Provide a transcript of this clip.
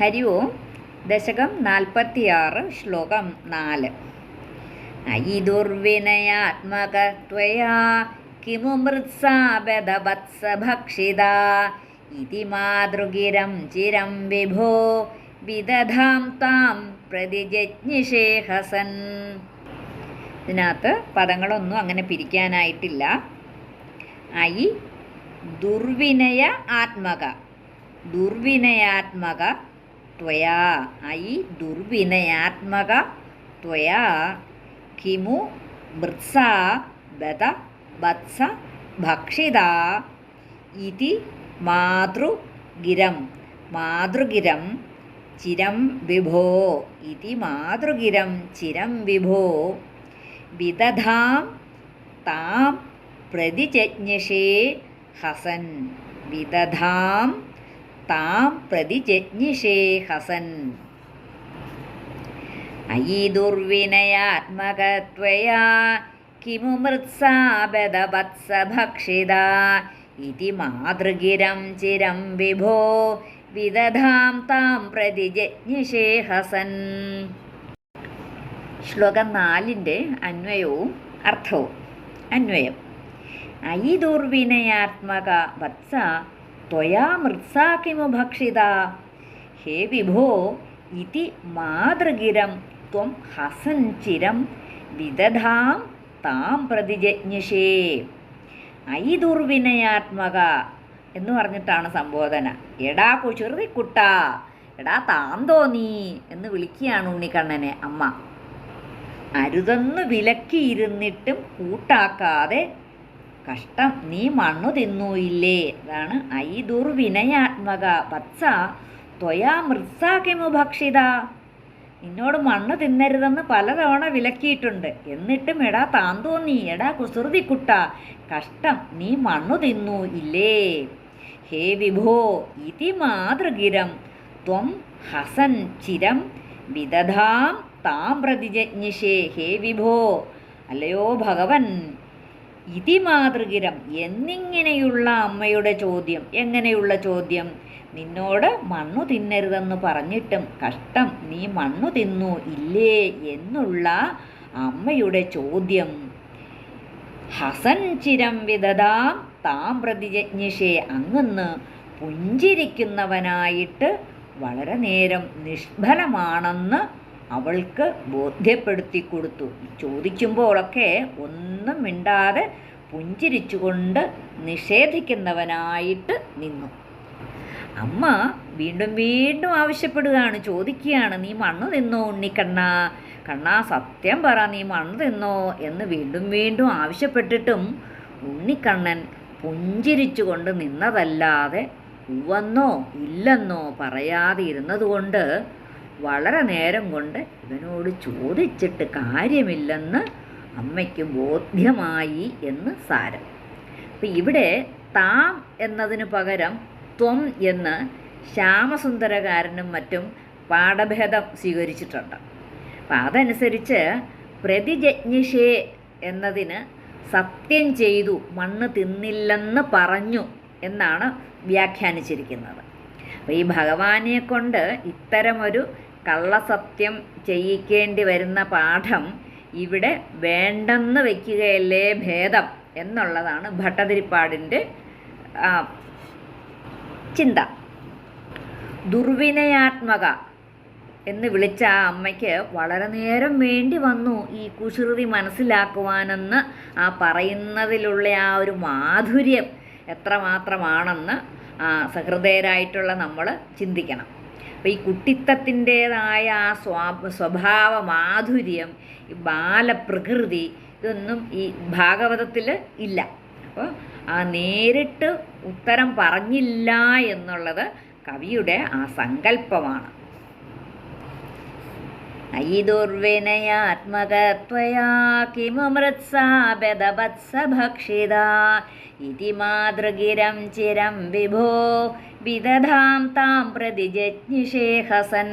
ഹരി ഓം. ദശകം 46, ശ്ലോകം 4. അയി ദുർവിനയാത്മക ത്വയാ കിമു മൃത്സാബദവത്സ ഭക്ഷിതാ ഇതി മാതൃഗിരം ചിരം വിഭോ വിദധാം താം പ്രതിജജ്ഞിഷേ ഹസൻ. ഇതിനകത്ത് പദങ്ങളൊന്നും അങ്ങനെ പിരിക്കാനായിട്ടില്ല. അയി ദുർവിനയ ആത്മക, ദുർവിനയാത്മക ത്വയാ, അയി ദുർവിനയാത്മക ത്വയാ കിമു മൃത്സാ ബദ വത്സ ഭക്ഷിതാ ഇതി മാതൃഗിരം, മാതൃഗിരം ചിരം വിഭോ, ഇതി മാതൃഗിരം ചിരം വിഭോ വിദധാം താം പ്രതിജജ്ഞിഷേ ഹസൻ, വിദധാം താം പ്രതിജജ്ഞിഷേ ഹസൻ. അയി ദുർവിനയാത്മക ത്വയാ കിമു മൃത്സാബദവത്സ ഭക്ഷിതാ ഇതി മാതൃഗിരം ചിരം വിഭോ വിദധാം താം പ്രതിജജ്ഞിഷേ ഹസൻ. ശ്ലോകം 4 അന്വയവും അർത്ഥവും. അന്വയം: അയി ദുർവിനയാത്മക വത്സ ത്വയാ മൃത്സാ കിമു ഭക്ഷിത, ഹേ വിഭോ ഇതി മാതൃഗിരം ത്വം ഹസൻ ചിരം വിദധാം താം പ്രതിജജ്ഞിഷേ. അയി ദുർവിനയാത്മക എന്ന് പറഞ്ഞിട്ടാണ് സംബോധന. എടാ കുശൃതിക്കുട്ട, എടാ താന്തോന്നീ എന്ന് വിളിക്കുകയാണ് ഉണ്ണിക്കണ്ണനെ അമ്മ. അരുതെന്ന് വിലക്കിയിരുന്നിട്ടും കൂട്ടാക്കാതെ കഷ്ടം നീ മണ്ണു തിന്നൂയില്ലേ. അതാണ് അയി ദുർവിനയാത്മക വത്സ ത്വയാ മൃത്സാ കിമു ഭക്ഷിത. നിന്നോട് മണ്ണ് തിന്നരുതെന്ന് പലതവണ വിലക്കിയിട്ടുണ്ട്. എന്നിട്ടും എടാ താന്തോന്നി, എടാ കുസൃതിക്കുട്ട, കഷ്ടം നീ മണ്ണു തിന്നു ഇല്ലേ. ഹേ വിഭോ ഇതി മാതൃഗിരം ത്വം ഹസൻ ചിരം വിദധാം താം പ്രതിജജ്ഞിഷേ. ഹേ വിഭോ, അല്ലയോ ഭഗവൻ, ഇതി മാതൃഗിരം എന്നിങ്ങനെയുള്ള അമ്മയുടെ ചോദ്യം. എങ്ങനെയുള്ള ചോദ്യം? നിന്നോട് മണ്ണു തിന്നരുതെന്ന് പറഞ്ഞിട്ടും കഷ്ടം നീ മണ്ണു തിന്നു ഇല്ലേ എന്നുള്ള അമ്മയുടെ ചോദ്യം. ഹസൻ ചിരം വിദധാം താം പ്രതിജജ്ഞിഷേ, അങ്ങന്ന് പുഞ്ചിരിക്കുന്നവനായിട്ട് വളരെ നേരം നിഷ്ഫലമാണെന്ന് അവൾക്ക് ബോധ്യപ്പെടുത്തി കൊടുത്തു. ചോദിക്കുമ്പോഴൊക്കെ ഒന്നും മിണ്ടാതെ പുഞ്ചിരിച്ചുകൊണ്ട് നിഷേധിക്കുന്നവനായിട്ട് നിന്നു. അമ്മ വീണ്ടും വീണ്ടും ആവശ്യപ്പെടുകയാണ്, ചോദിക്കുകയാണ്, നീ മണ്ണ് തിന്നോ ഉണ്ണിക്കണ്ണാ, കണ്ണാ സത്യം പറ, നീ മണ്ണ് തിന്നോ എന്ന് വീണ്ടും വീണ്ടും ആവശ്യപ്പെട്ടിട്ടും ഉണ്ണിക്കണ്ണൻ പുഞ്ചിരിച്ചുകൊണ്ട് നിന്നതല്ലാതെ ഉവ്വെന്നോ ഇല്ലെന്നോ പറയാതെ ഇരുന്നതുകൊണ്ട് വളരെ നേരം കൊണ്ട് ഇവനോട് ചോദിച്ചിട്ട് കാര്യമില്ലെന്ന് അമ്മയ്ക്ക് ബോധ്യമായി എന്ന് സാരം. അപ്പം ഇവിടെ താം എന്നതിന് പകരം ത്വം എന്ന് ശ്യാമസുന്ദരകാരനും മറ്റും പാഠഭേദം സ്വീകരിച്ചിട്ടുണ്ട്. അപ്പം അതനുസരിച്ച് പ്രതിജജ്ഞിഷേ എന്നതിന് സത്യം ചെയ്തു, മണ്ണ് തിന്നില്ലെന്ന് പറഞ്ഞു എന്നാണ് വ്യാഖ്യാനിച്ചിരിക്കുന്നത്. അപ്പോൾ ഈ ഭഗവാനെ കൊണ്ട് ഇത്തരമൊരു കള്ളസത്യം ചെയ്യിക്കേണ്ടി വരുന്ന പാഠം ഇവിടെ വേണ്ടെന്ന് വയ്ക്കുകയല്ലേ ഭേദം എന്നുള്ളതാണ് ഭട്ടതിരിപ്പാടിൻ്റെ ചിന്ത. ദുർവിനയാത്മക എന്ന് വിളിച്ച ആ അമ്മയ്ക്ക് വളരെ നേരം വേണ്ടി വന്നു ഈ കുസൃതി മനസ്സിലാക്കുവാനെന്ന് ആ പറയുന്നതിലുള്ള ആ ഒരു മാധുര്യം എത്രമാത്രമാണെന്ന് സഹൃദയരായിട്ടുള്ള നമ്മൾ ചിന്തിക്കണം. അപ്പോൾ ഈ കുട്ടിത്തത്തിൻ്റേതായ ആ സ്വഭാവ മാധുര്യം, ഈ ബാലപ്രകൃതി, ഇതൊന്നും ഈ ഭാഗവതത്തിൽ ഇല്ല. അപ്പോൾ ആ നേരിട്ട് ഉത്തരം പറഞ്ഞില്ല എന്നുള്ളത് കവിയുടെ ആ സങ്കല്പമാണ്. അയി ദുർവിനയാത്മക ത്വയാ കിമു മൃത്സാ ബദവത്സ ഭക്ഷിതാ ഇതി മാതൃഗിരം ചിരം വിഭോ വിദധാം താം പ്രതിജജ്ഞിഷേ ഹസൻ.